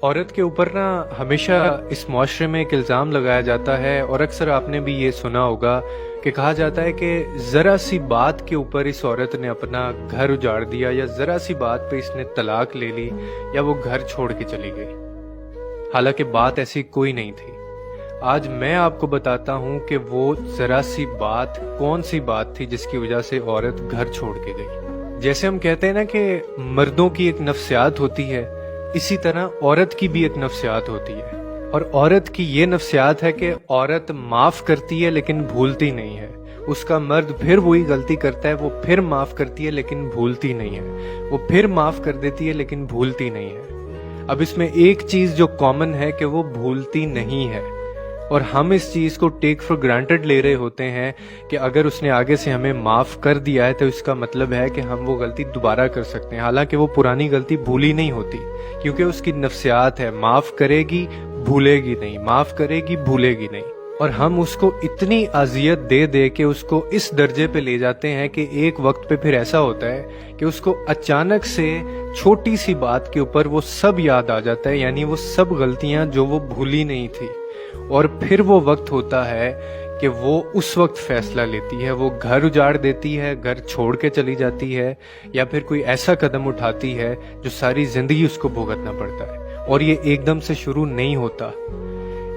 औरत के ऊपर ना हमेशा इस मुआशरे में एक इल्ज़ाम लगाया जाता है और अक्सर आपने भी ये सुना होगा कि कहा जाता है कि ज़रा सी बात के ऊपर इस औरत ने अपना घर उजाड़ दिया या ज़रा सी बात पे इसने तलाक ले ली या वो घर छोड़ के चली गई। हालांकि बात ऐसी कोई नहीं थी। आज मैं आपको बताता हूँ कि वो ज़रा सी बात कौन सी बात थी जिसकी वजह से औरत घर छोड़ के गई। जैसे हम कहते हैं ना कि मर्दों की एक नफ्सियात होती है, इसी तरह औरत की भी एक नफ्सियात होती है। और औरत की ये नफ्सियात है कि औरत माफ करती है लेकिन भूलती नहीं है। उसका मर्द फिर वही गलती करता है, वो फिर माफ करती है लेकिन भूलती नहीं है। वो फिर माफ कर देती है लेकिन भूलती नहीं है। अब इसमें एक चीज जो कॉमन है कि वो भूलती नहीं है, और हम इस चीज को टेक फॉर ग्रांटेड ले रहे होते हैं कि अगर उसने आगे से हमें माफ कर दिया है तो इसका मतलब है कि हम वो गलती दोबारा कर सकते हैं। हालांकि वो पुरानी गलती भूली नहीं होती, क्योंकि उसकी नफ्सियात है, माफ करेगी भूलेगी नहीं, माफ करेगी भूलेगी नहीं। और हम उसको इतनी अजियत दे दे के उसको इस दर्जे पे ले जाते हैं कि एक वक्त पे फिर ऐसा होता है कि उसको अचानक से छोटी सी बात के ऊपर वो सब याद आ जाता है, यानी वो सब गलतियां जो वो भूली नहीं थी। और फिर वो वक्त होता है कि वो उस वक्त फैसला लेती है, वो घर उजाड़ देती है, घर छोड़ के चली जाती है, या फिर कोई ऐसा कदम उठाती है जो सारी जिंदगी उसको भुगतना पड़ता है। और ये एकदम से शुरू नहीं होता।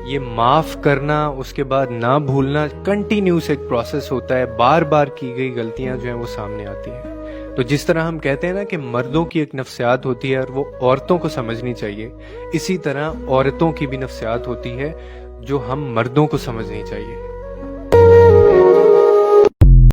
ये माफ करना, उसके बाद ना भूलना, कंटिन्यूस एक प्रोसेस होता है। बार बार की गई गलतियां जो हैं वो सामने आती हैं। तो जिस तरह हम कहते हैं ना कि मर्दों की एक नफ्सियात होती है और वो औरतों को समझनी चाहिए, इसी तरह औरतों की भी नफ्सियात होती है जो हम मर्दों को समझनी चाहिए।